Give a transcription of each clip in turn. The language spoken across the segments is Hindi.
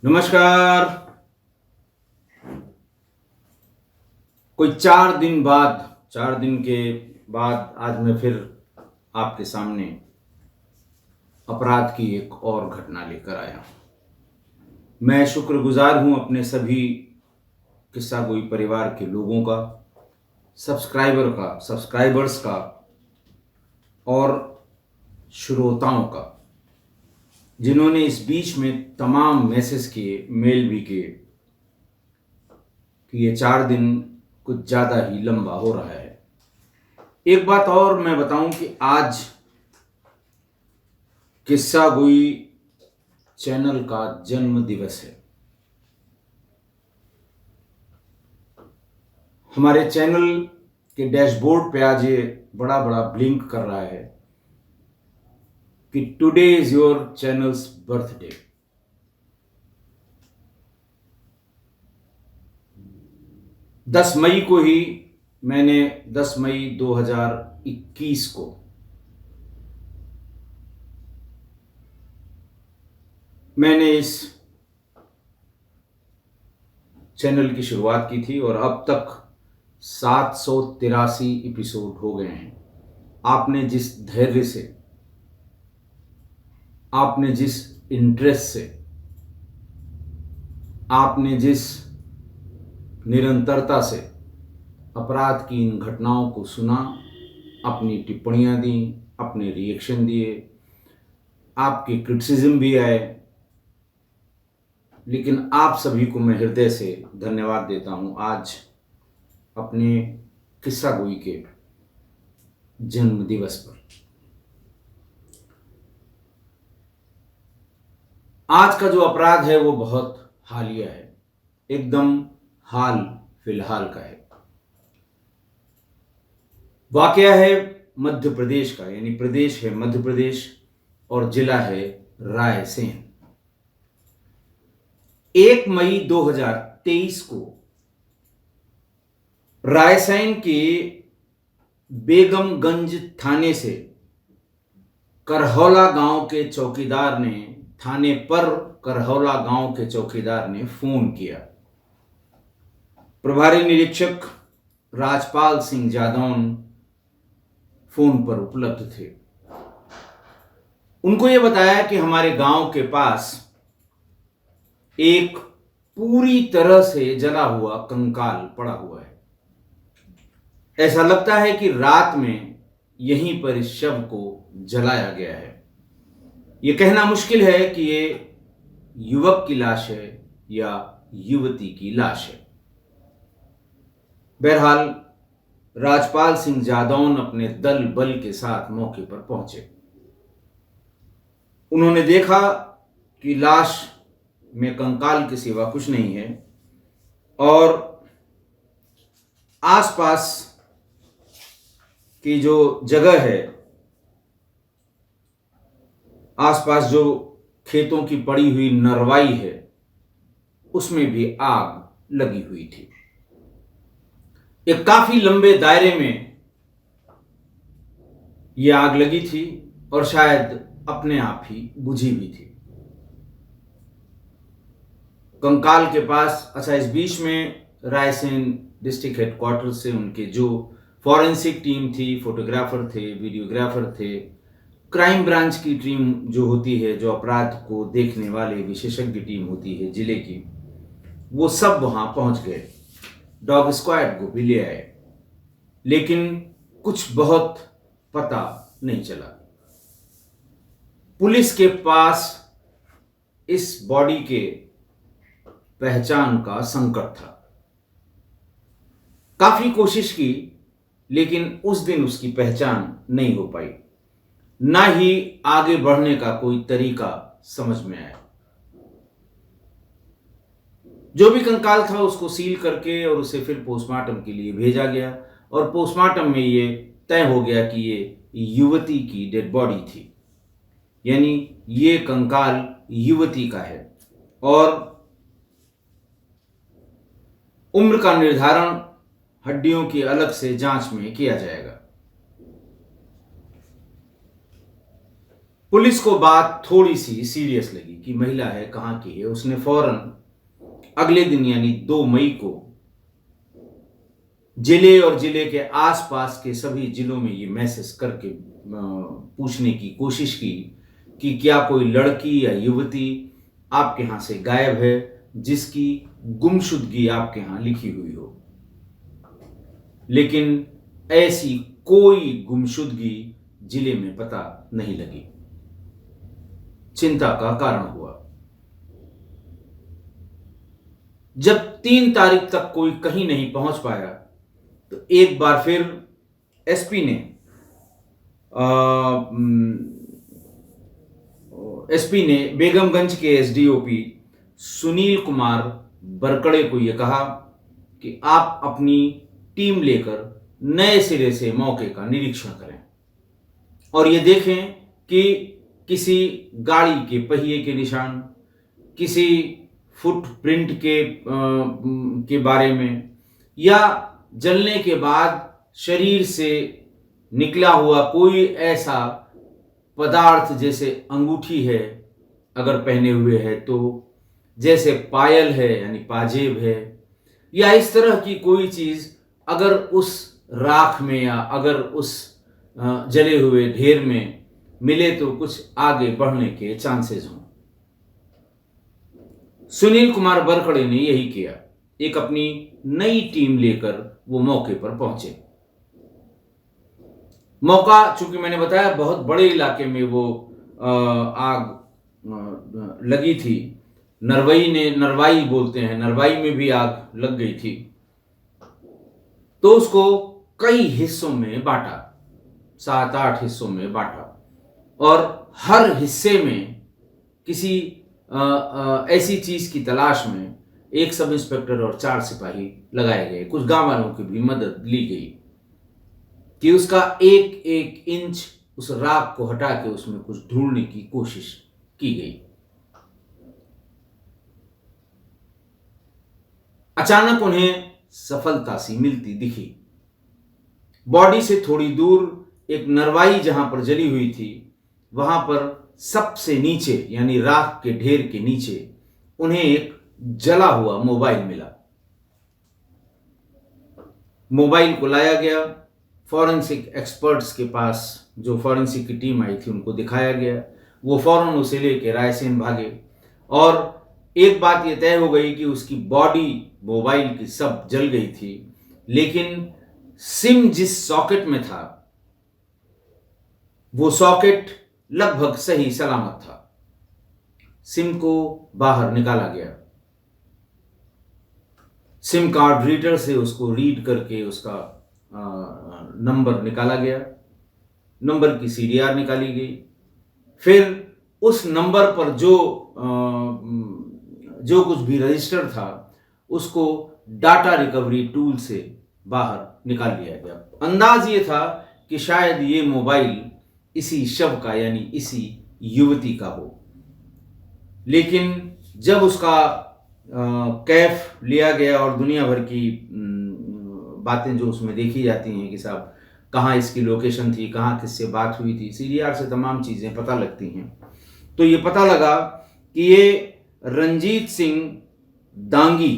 नमस्कार। कोई 4 दिन के बाद आज मैं फिर आपके सामने अपराध की एक और घटना लेकर आया हूं। मैं शुक्रगुजार हूं अपने सभी किस्सा गोई परिवार के लोगों का, सब्सक्राइबर्स का और श्रोताओं का, जिन्होंने इस बीच में तमाम मैसेज किए, मेल भी किए कि ये 4 दिन कुछ ज़्यादा ही लंबा हो रहा है। एक बात और मैं बताऊं कि आज किस्सा गोई चैनल का जन्म दिवस है। हमारे चैनल के डैशबोर्ड पे आज ये बड़ा बड़ा ब्लिंक कर रहा है कि today is your channels birthday. 10 मई को ही मैंने 10 मई 2021 को मैंने इस चैनल की शुरुआत की थी और अब तक 783 एपिसोड हो गए हैं। आपने जिस धैर्य से, आपने जिस इंटरेस्ट से, आपने जिस निरंतरता से अपराध की इन घटनाओं को सुना, अपनी टिप्पणियां दी, अपने रिएक्शन दिए, आपके क्रिटिसिज्म भी आए, लेकिन आप सभी को मैं हृदय से धन्यवाद देता हूं आज अपने किस्सा गोई के जन्म दिवस पर। आज का जो अपराध है वो बहुत हालिया है, एकदम हाल फिलहाल का है। वाकया है मध्य प्रदेश का, यानी प्रदेश है मध्य प्रदेश और जिला है रायसेन। 1 मई 2023 को रायसेन के बेगमगंज थाने से करहौला गांव के चौकीदार ने थाने पर करहौला गांव के चौकीदार ने फोन किया। प्रभारी निरीक्षक राजपाल सिंह जादौन फोन पर उपलब्ध थे। उनको यह बताया कि हमारे गांव के पास एक पूरी तरह से जला हुआ कंकाल पड़ा हुआ है। ऐसा लगता है कि रात में यहीं पर इस शव को जलाया गया है। यह कहना मुश्किल है कि ये युवक की लाश है या युवती की लाश है। बहरहाल राजपाल सिंह जादौन अपने दल बल के साथ मौके पर पहुंचे। उन्होंने देखा कि लाश में कंकाल के सिवा कुछ नहीं है और आसपास की जो जगह है, आसपास जो खेतों की पड़ी हुई नरवाई है, उसमें भी आग लगी हुई थी। एक काफी लंबे दायरे में यह आग लगी थी और शायद अपने आप ही बुझी भी थी। कंकाल के पास, अच्छा, इस बीच में रायसेन डिस्ट्रिक्ट हेडक्वार्टर से उनके जो फॉरेंसिक टीम थी, फोटोग्राफर थे, वीडियोग्राफर थे, क्राइम ब्रांच की टीम जो होती है, जो अपराध को देखने वाले विशेषज्ञ टीम होती है जिले की, वो सब वहां पहुंच गए। डॉग स्क्वाड को भी ले आए, लेकिन कुछ बहुत पता नहीं चला। पुलिस के पास इस बॉडी के पहचान का संकट था। काफी कोशिश की, लेकिन उस दिन उसकी पहचान नहीं हो पाई, ना ही आगे बढ़ने का कोई तरीका समझ में आया। जो भी कंकाल था उसको सील करके और उसे फिर पोस्टमार्टम के लिए भेजा गया और पोस्टमार्टम में ये तय हो गया कि ये युवती की डेड बॉडी थी, यानी ये कंकाल युवती का है और उम्र का निर्धारण हड्डियों की अलग से जांच में किया जाएगा। पुलिस को बात थोड़ी सी सीरियस लगी कि महिला है, कहाँ की है। उसने फौरन अगले दिन यानी 2 मई को जिले और जिले के आसपास के सभी जिलों में ये मैसेज करके पूछने की कोशिश की कि क्या कोई लड़की या युवती आपके यहाँ से गायब है जिसकी गुमशुदगी आपके यहाँ लिखी हुई हो। लेकिन ऐसी कोई गुमशुदगी जिले में पता नहीं लगी। चिंता का कारण हुआ। जब 3 तारीख तक कोई कहीं नहीं पहुंच पाया तो एक बार फिर एसपी ने बेगमगंज के एसडीओपी सुनील कुमार बरकड़े को यह कहा कि आप अपनी टीम लेकर नए सिरे से मौके का निरीक्षण करें और ये देखें कि किसी गाड़ी के पहिए के निशान, किसी फुटप्रिंट के बारे में, या जलने के बाद शरीर से निकला हुआ कोई ऐसा पदार्थ जैसे अंगूठी है अगर पहने हुए है तो, जैसे पायल है यानी पाजेब है, या इस तरह की कोई चीज अगर उस राख में या अगर उस जले हुए ढेर में मिले तो कुछ आगे बढ़ने के चांसेस हों। सुनील कुमार बरकड़े ने यही किया। एक अपनी नई टीम लेकर वो मौके पर पहुंचे। मौका चूंकि मैंने बताया बहुत बड़े इलाके में वो आग लगी थी। नरवाई बोलते हैं, नरवाई में भी आग लग गई थी। तो उसको कई हिस्सों में बांटा, 7-8 हिस्सों में बांटा और हर हिस्से में किसी ऐसी चीज की तलाश में एक सब इंस्पेक्टर और 4 सिपाही लगाए गए। कुछ गांव वालों की भी मदद ली गई कि उसका एक एक इंच उस राख को हटा के उसमें कुछ ढूंढने की कोशिश की गई। अचानक उन्हें सफलता सी मिलती दिखी। बॉडी से थोड़ी दूर एक नरवाई जहां पर जली हुई थी, वहां पर सबसे नीचे यानी राख के ढेर के नीचे उन्हें एक जला हुआ मोबाइल मिला। मोबाइल को लाया गया, फॉरेंसिक एक्सपर्ट्स के पास जो फॉरेंसिक की टीम आई थी उनको दिखाया गया। वो फौरन उसे लेके रायसेन भागे और एक बात यह तय हो गई कि उसकी बॉडी मोबाइल की सब जल गई थी, लेकिन सिम जिस सॉकेट में था वो सॉकेट लगभग सही सलामत था। सिम को बाहर निकाला गया, सिम कार्ड रीडर से उसको रीड करके उसका नंबर निकाला गया, नंबर की सीडीआर निकाली गई। फिर उस नंबर पर जो कुछ भी रजिस्टर था उसको डाटा रिकवरी टूल से बाहर निकाल लिया गया। अंदाज ये था कि शायद ये मोबाइल इसी शव का यानी इसी युवती का हो। लेकिन जब उसका कैफ लिया गया और दुनिया भर की बातें जो उसमें देखी जाती हैं कि साहब कहाँ इसकी लोकेशन थी, कहाँ किससे बात हुई थी, सीडीआर से तमाम चीज़ें पता लगती हैं, तो ये पता लगा कि ये रंजीत सिंह दांगी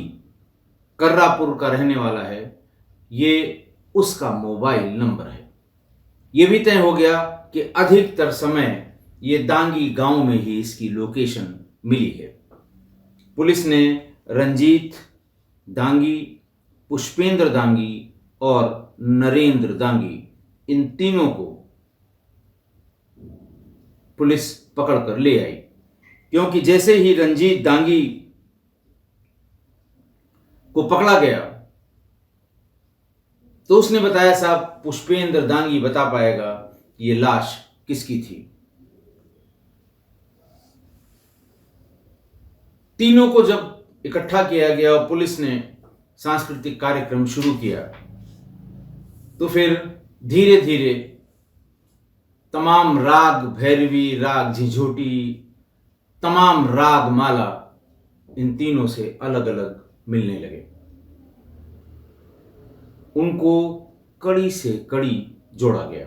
कर्रापुर का रहने वाला है, ये उसका मोबाइल नंबर है। ये भी तय हो गया कि अधिकतर समय ये दांगी गांव में ही इसकी लोकेशन मिली है। पुलिस ने रंजीत दांगी, पुष्पेंद्र दांगी और नरेंद्र दांगी इन तीनों को पुलिस पकड़कर ले आई, क्योंकि जैसे ही रंजीत दांगी को पकड़ा गया तो उसने बताया साहब पुष्पेंद्र दांगी बता पाएगा कि ये लाश किसकी थी। तीनों को जब इकट्ठा किया गया और पुलिस ने सांस्कृतिक कार्यक्रम शुरू किया तो फिर धीरे धीरे तमाम राग भैरवी, राग झिझोटी, तमाम राग माला इन तीनों से अलग अलग मिलने लगे। उनको कड़ी से कड़ी जोड़ा गया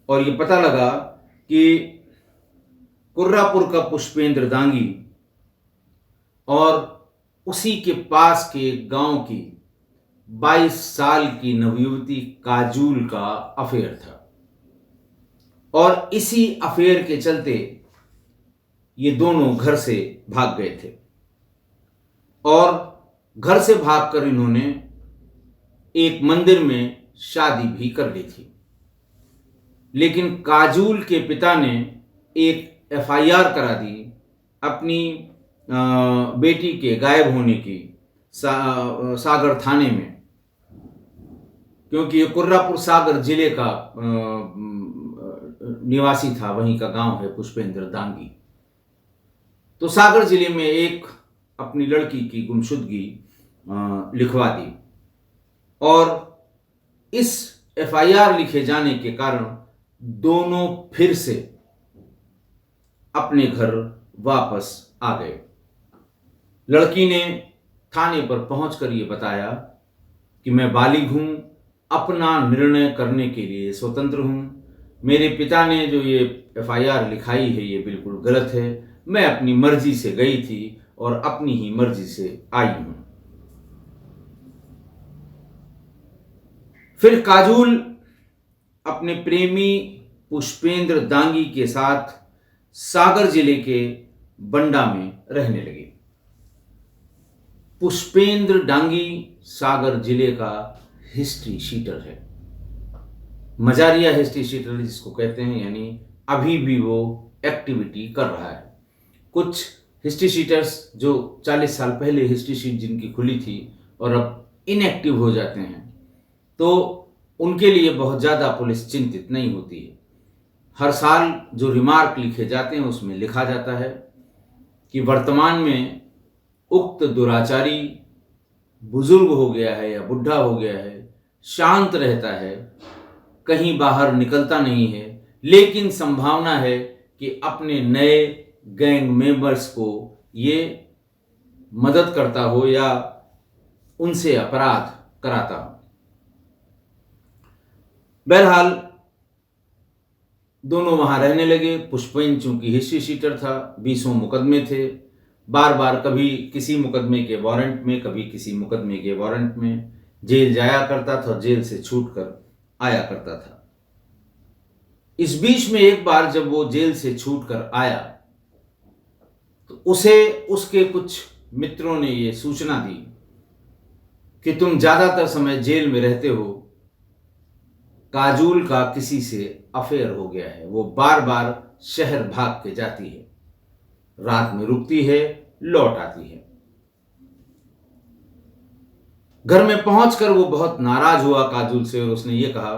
और ये पता लगा कि कुर्रापुर का पुष्पेंद्र दांगी और उसी के पास के गांव की 22 साल की नवयुवती काजूल का अफेयर था और इसी अफेयर के चलते ये दोनों घर से भाग गए थे और घर से भागकर इन्होंने एक मंदिर में शादी भी कर ली थी। लेकिन काजूल के पिता ने एक एफआईआर करा दी अपनी बेटी के गायब होने की सागर थाने में, क्योंकि ये कुर्रापुर सागर जिले का निवासी था, वहीं का गांव है पुष्पेंद्र दांगी। तो सागर जिले में एक अपनी लड़की की गुमशुदगी लिखवा दी और इस एफआईआर लिखे जाने के कारण दोनों फिर से अपने घर वापस आ गए। लड़की ने थाने पर पहुंचकर यह बताया कि मैं बालिग हूं, अपना निर्णय करने के लिए स्वतंत्र हूं। मेरे पिता ने जो ये एफआईआर लिखाई है ये बिल्कुल गलत है। मैं अपनी मर्जी से गई थी और अपनी ही मर्जी से आई हूं। फिर काजूल अपने प्रेमी पुष्पेंद्र दांगी के साथ सागर जिले के बंडा में रहने लगे। पुष्पेंद्र दांगी सागर जिले का हिस्ट्री शीटर है, मजारिया हिस्ट्री शीटर जिसको कहते हैं, यानी अभी भी वो एक्टिविटी कर रहा है। कुछ हिस्ट्री शीटर्स जो 40 साल पहले हिस्ट्री शीट जिनकी खुली थी और अब इनएक्टिव हो जाते हैं, तो उनके लिए बहुत ज़्यादा पुलिस चिंतित नहीं होती है। हर साल जो रिमार्क लिखे जाते हैं उसमें लिखा जाता है कि वर्तमान में उक्त दुराचारी बुजुर्ग हो गया है या बुढ़ा हो गया है, शांत रहता है, कहीं बाहर निकलता नहीं है, लेकिन संभावना है कि अपने नए गैंग मेंबर्स को ये मदद करता हो या उनसे अपराध कराता हो। बहरहाल दोनों वहां रहने लगे। पुष्पेंद्र चूंकि हिस्ट्री शीटर था, 20 मुकदमे थे, बार बार कभी किसी मुकदमे के वारंट में, कभी किसी मुकदमे के वारंट में जेल जाया करता था और जेल से छूटकर आया करता था। इस बीच में एक बार जब वो जेल से छूटकर आया तो उसे उसके कुछ मित्रों ने ये सूचना दी कि तुम ज्यादातर समय जेल में रहते हो, काजूल का किसी से अफेयर हो गया है, वो बार बार शहर भाग के जाती है, रात में रुकती है, लौट आती है। घर में पहुंचकर वो बहुत नाराज हुआ काजूल से और उसने ये कहा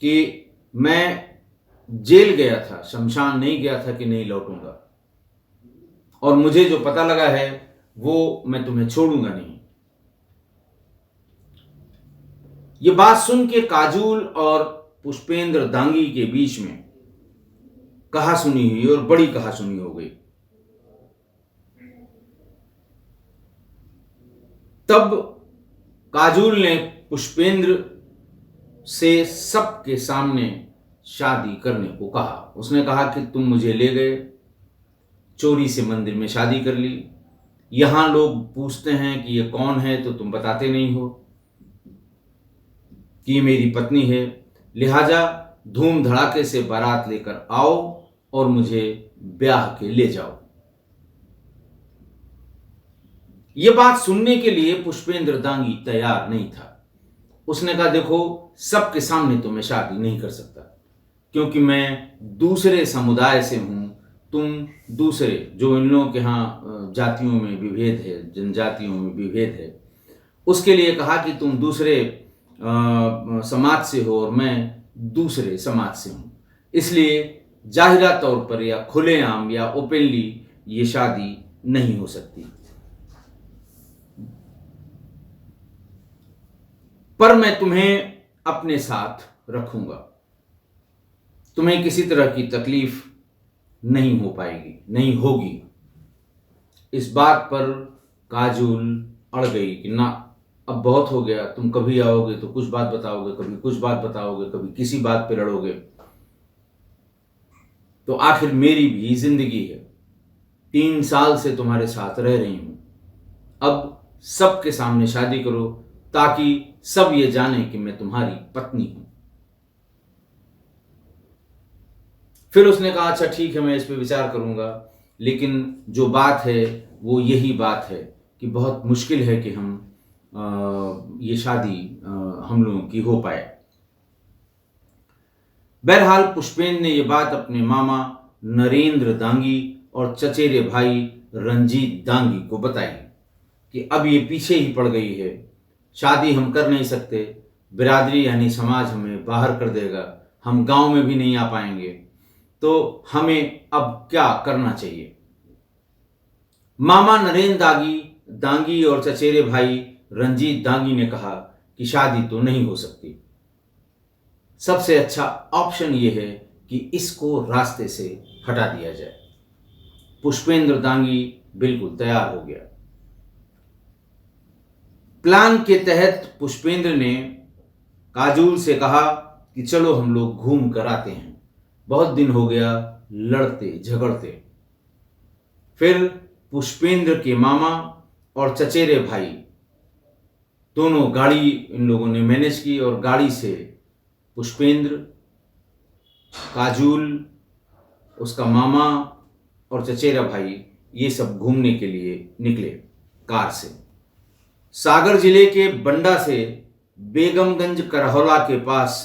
कि मैं जेल गया था, शमशान नहीं गया था कि नहीं लौटूंगा, और मुझे जो पता लगा है वो मैं तुम्हें छोड़ूंगा नहीं। ये बात सुन के काजूल और पुष्पेंद्र दांगी के बीच में कहा सुनी हुई और बड़ी कहा सुनी हो गई। तब काजूल ने पुष्पेंद्र से सबके सामने शादी करने को कहा। उसने कहा कि तुम मुझे ले गए, चोरी से मंदिर में शादी कर ली, यहां लोग पूछते हैं कि ये कौन है तो तुम बताते नहीं हो कि ये मेरी पत्नी है, लिहाजा धूम धड़ाके से बारात लेकर आओ और मुझे ब्याह के ले जाओ। ये बात सुनने के लिए पुष्पेंद्र दांगी तैयार नहीं था। उसने कहा देखो, सबके सामने तो मैं शादी नहीं कर सकता क्योंकि मैं दूसरे समुदाय से हूं, तुम दूसरे, जो इन लोगों के यहाँ जातियों में विभेद है, जनजातियों में विभेद है, उसके लिए कहा कि तुम दूसरे समाज से हो और मैं दूसरे समाज से हूं, इसलिए जाहिरा तौर पर या खुलेआम या ओपनली ये शादी नहीं हो सकती। पर मैं तुम्हें अपने साथ रखूंगा, तुम्हें किसी तरह की तकलीफ नहीं हो पाएगी, नहीं होगी। इस बात पर काजूल अड़ गई कि ना, अब बहुत हो गया, तुम कभी आओगे तो कुछ बात बताओगे, कभी कुछ बात बताओगे, कभी किसी बात पे लड़ोगे। तो आखिर मेरी भी जिंदगी है। 3 साल से तुम्हारे साथ रह रही हूं, अब सबके सामने शादी करो ताकि सब ये जाने कि मैं तुम्हारी पत्नी हूं। फिर उसने कहा अच्छा ठीक है, मैं इस पे विचार करूंगा, लेकिन जो बात है वो यही बात है कि बहुत मुश्किल है कि हम ये शादी हम लोगों की हो पाए। बहरहाल पुष्पेंद्र ने यह बात अपने मामा नरेंद्र दांगी और चचेरे भाई रंजीत दांगी को बताई कि अब ये पीछे ही पड़ गई है, शादी हम कर नहीं सकते, बिरादरी यानी समाज हमें बाहर कर देगा, हम गांव में भी नहीं आ पाएंगे, तो हमें अब क्या करना चाहिए। मामा नरेंद्र दांगी और चचेरे भाई रंजीत दांगी ने कहा कि शादी तो नहीं हो सकती, सबसे अच्छा ऑप्शन यह है कि इसको रास्ते से हटा दिया जाए। पुष्पेंद्र दांगी बिल्कुल तैयार हो गया। प्लान के तहत पुष्पेंद्र ने काजोल से कहा कि चलो हम लोग घूम कर आते हैं, बहुत दिन हो गया लड़ते झगड़ते। फिर पुष्पेंद्र के मामा और चचेरे भाई दोनों गाड़ी इन लोगों ने मैनेज की और गाड़ी से पुष्पेंद्र, काजोल, उसका मामा और चचेरा भाई ये सब घूमने के लिए निकले कार से। सागर जिले के बंडा से बेगमगंज करहौला के पास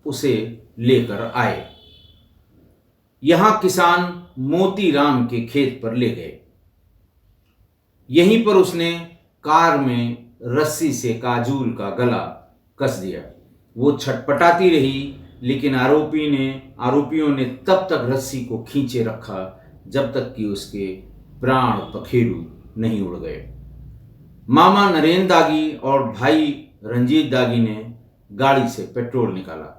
उसे लेकर आए। यहां किसान मोतीराम के खेत पर ले गए। यहीं पर उसने कार में रस्सी से काजोल का गला कस दिया। वो छटपटाती रही, लेकिन आरोपियों ने तब तक रस्सी को खींचे रखा जब तक कि उसके प्राण पखेरु नहीं उड़ गए। मामा नरेंद्र दागी और भाई रंजीत दागी ने गाड़ी से पेट्रोल निकाला।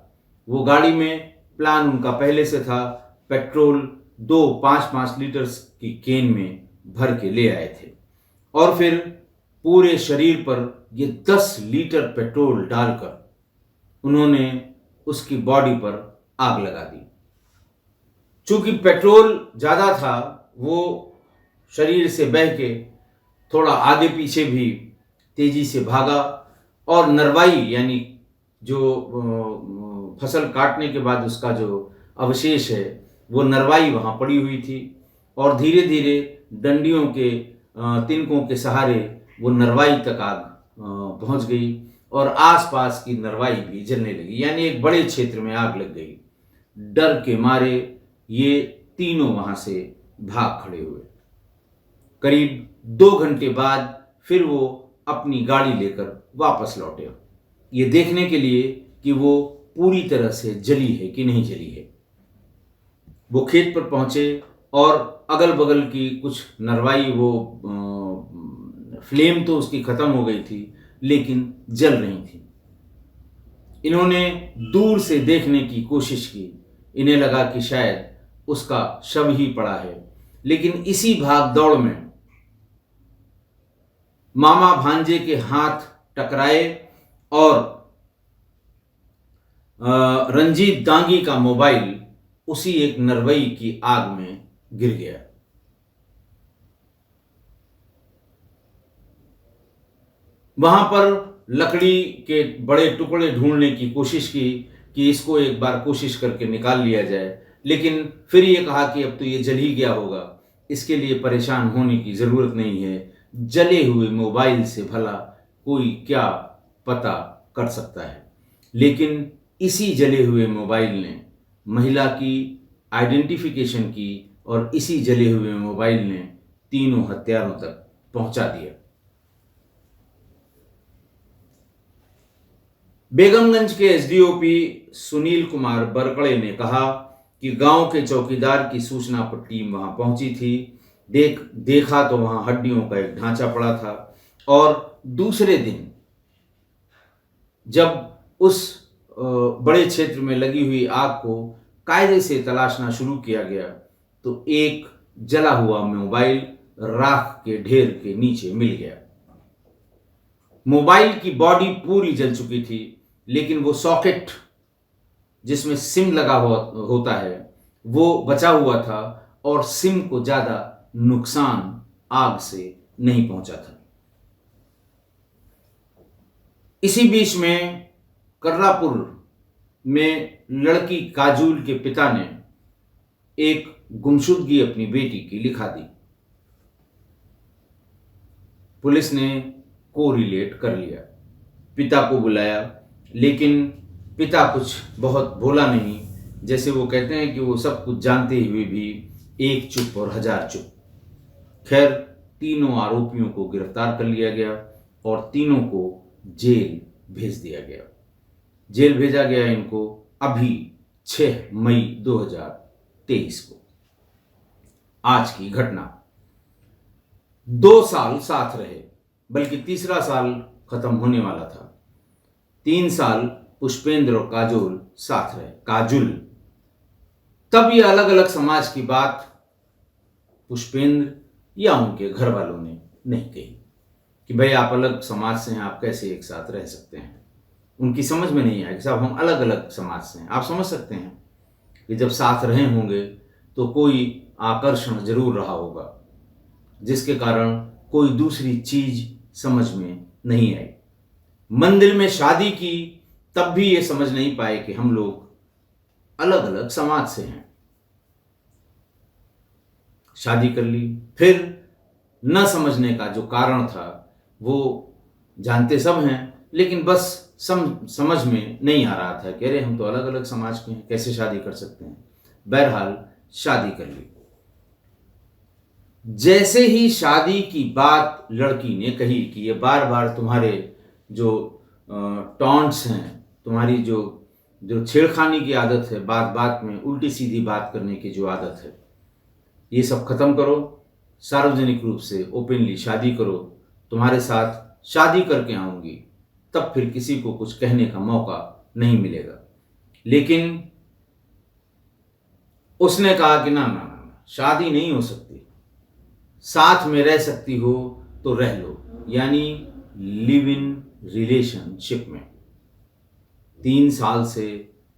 वो गाड़ी में प्लान उनका पहले से था, पेट्रोल 2 5-5 लीटर की केन में भर के ले आए थे और फिर पूरे शरीर पर ये 10 लीटर पेट्रोल डालकर उन्होंने उसकी बॉडी पर आग लगा दी। चूंकि पेट्रोल ज्यादा था, वो शरीर से बह के थोड़ा आगे पीछे भी तेजी से भागा और नरवाई यानी जो फसल काटने के बाद उसका जो अवशेष है वो नरवाई वहां पड़ी हुई थी और धीरे धीरे डंडियों के तिनकों के सहारे वो नरवाई तक आग पहुंच गई और आसपास की नरवाई भी जलने लगी, यानी एक बड़े क्षेत्र में आग लग गई। डर के मारे ये तीनों वहां से भाग खड़े हुए। करीब 2 घंटे बाद फिर वो अपनी गाड़ी लेकर वापस लौटे, ये देखने के लिए कि वो पूरी तरह से जली है कि नहीं जली है। वो खेत पर पहुंचे और अगल बगल की कुछ नरवाई, वो फ्लेम तो उसकी खत्म हो गई थी लेकिन जल रही थी। इन्होंने दूर से देखने की कोशिश की, इन्हें लगा कि शायद उसका शव ही पड़ा है, लेकिन इसी भाग दौड़ में मामा भांजे के हाथ टकराए और रंजीत दांगी का मोबाइल उसी एक नरवई की आग में गिर गया। वहां पर लकड़ी के बड़े टुकड़े ढूंढने की कोशिश की कि इसको एक बार कोशिश करके निकाल लिया जाए, लेकिन फिर ये कहा कि अब तो ये जल ही गया होगा, इसके लिए परेशान होने की ज़रूरत नहीं है, जले हुए मोबाइल से भला कोई क्या पता कर सकता है। लेकिन इसी जले हुए मोबाइल ने महिला की आइडेंटिफिकेशन की और इसी जले हुए मोबाइल ने तीनों हत्यारों तक पहुंचा दिया। बेगमगंज के एसडीओपी सुनील कुमार बरकड़े ने कहा कि गांव के चौकीदार की सूचना पर टीम वहां पहुंची थी। देखा तो वहां हड्डियों का एक ढांचा पड़ा था और दूसरे दिन जब उस बड़े क्षेत्र में लगी हुई आग को कायदे से तलाशना शुरू किया गया तो एक जला हुआ मोबाइल राख के ढेर के नीचे मिल गया। मोबाइल की बॉडी पूरी जल चुकी थी, लेकिन वो सॉकेट जिसमें सिम लगा होता है वो बचा हुआ था और सिम को ज़्यादा नुकसान आग से नहीं पहुंचा था। इसी बीच में कर्रापुर में लड़की काजोल के पिता ने एक गुमशुदगी अपनी बेटी की लिखा दी। पुलिस ने कोरिलेट कर लिया, पिता को बुलाया, लेकिन पिता कुछ बहुत बोला नहीं। जैसे वो कहते हैं कि वो सब कुछ जानते हुए भी एक चुप और हजार चुप। खैर, तीनों आरोपियों को गिरफ्तार कर लिया गया और तीनों को जेल भेज दिया गया। जेल भेजा गया इनको अभी 6 मई 2023 को। आज की घटना। 2 साल साथ रहे, बल्कि तीसरा साल खत्म होने वाला था। 3 साल पुष्पेंद्र और काजोल साथ रहे, काजुल। तब ये अलग अलग समाज की बात पुष्पेंद्र या उनके घर वालों ने नहीं कही कि भाई आप अलग समाज से हैं, आप कैसे एक साथ रह सकते हैं। उनकी समझ में नहीं आया कि साहब हम अलग अलग समाज से हैं। आप समझ सकते हैं कि जब साथ रहे होंगे तो कोई आकर्षण जरूर रहा होगा, जिसके कारण कोई दूसरी चीज समझ में नहीं आई। मंदिर में शादी की, तब भी ये समझ नहीं पाए कि हम लोग अलग अलग समाज से हैं। शादी कर ली, फिर न समझने का जो कारण था वो जानते सब हैं, लेकिन बस समझ में नहीं आ रहा था कि अरे हम तो अलग अलग समाज के हैं, कैसे शादी कर सकते हैं। बहरहाल शादी कर ली। जैसे ही शादी की बात लड़की ने कही कि ये बार बार तुम्हारे जो टॉन्ट्स हैं, तुम्हारी जो छेड़खानी की आदत है, बात बात में उल्टी सीधी बात करने की जो आदत है, ये सब खत्म करो, सार्वजनिक रूप से ओपनली शादी करो, तुम्हारे साथ शादी करके आऊंगी, तब फिर किसी को कुछ कहने का मौका नहीं मिलेगा। लेकिन उसने कहा कि ना ना ना, शादी नहीं हो सकती, साथ में रह सकती हो तो रह लो, यानी लिव इन रिलेशनशिप में। 3 साल से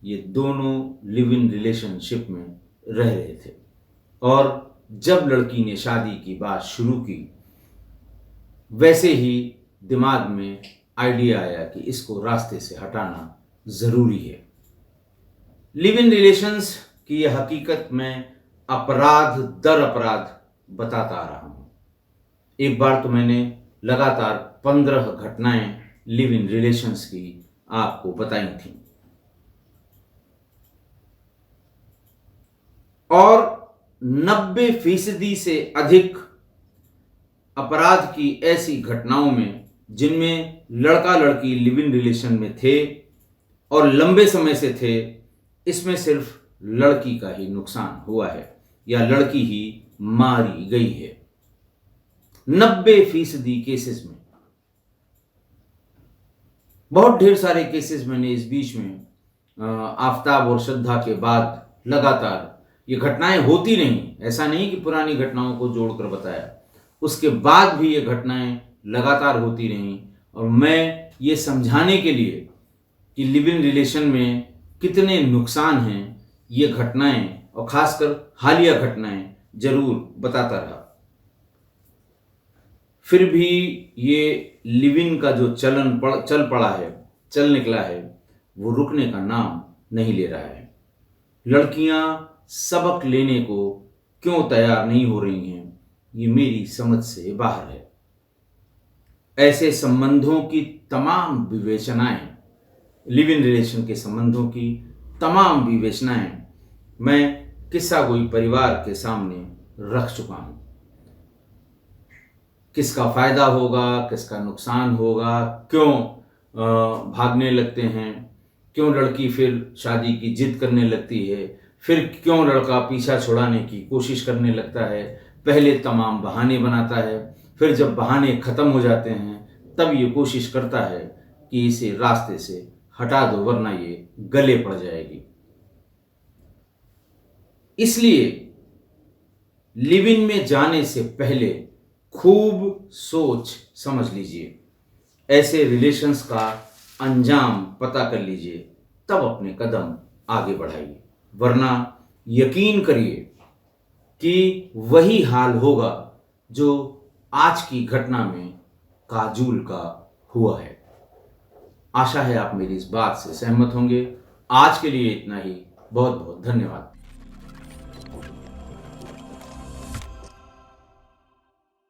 ये दोनों लिव इन रिलेशनशिप में रह रहे थे और जब लड़की ने शादी की बात शुरू की, वैसे ही दिमाग में आइडिया आया कि इसको रास्ते से हटाना जरूरी है। लिव इन रिलेशंस की यह हकीकत मैं अपराध दर अपराध बताता आ रहा हूं। एक बार तो मैंने लगातार 15 घटनाएं लिव इन रिलेशंस की आपको बताई थी और 90% से अधिक अपराध की ऐसी घटनाओं में जिनमें लड़का लड़की लिव इन रिलेशन में थे और लंबे समय से थे, इसमें सिर्फ लड़की का ही नुकसान हुआ है या लड़की ही मारी गई है। 90% केसेस में। बहुत ढेर सारे केसेस मैंने इस बीच में आफताब और श्रद्धा के बाद लगातार, ये घटनाएं होती रहीं, ऐसा नहीं कि पुरानी घटनाओं को जोड़कर बताया, उसके बाद भी ये घटनाएं लगातार होती रहीं और मैं ये समझाने के लिए कि लिव इन रिलेशन में कितने नुकसान हैं, ये घटनाएं और खासकर हालिया घटनाएं जरूर बताता रहा। फिर भी ये लिव इन का जो चल निकला है, वो रुकने का नाम नहीं ले रहा है। लड़कियां सबक लेने को क्यों तैयार नहीं हो रही हैं, ये मेरी समझ से बाहर है। ऐसे संबंधों की तमाम विवेचनाएं, लिव इन रिलेशन के संबंधों की तमाम विवेचनाएं मैं किस्सा गोई परिवार के सामने रख चुका हूं। किसका फायदा होगा, किसका नुकसान होगा, क्यों भागने लगते हैं, क्यों लड़की फिर शादी की जिद करने लगती है, फिर क्यों लड़का पीछा छुड़ाने की कोशिश करने लगता है, पहले तमाम बहाने बनाता है, फिर जब बहाने खत्म हो जाते हैं तब ये कोशिश करता है कि इसे रास्ते से हटा दो वरना ये गले पड़ जाएगी। इसलिए लिव इन में जाने से पहले खूब सोच समझ लीजिए, ऐसे रिलेशंस का अंजाम पता कर लीजिए, तब अपने कदम आगे बढ़ाइए, वरना यकीन करिए कि वही हाल होगा जो आज की घटना में काजोल का हुआ है। आशा है आप मेरी इस बात से सहमत होंगे। आज के लिए इतना ही। बहुत बहुत धन्यवाद।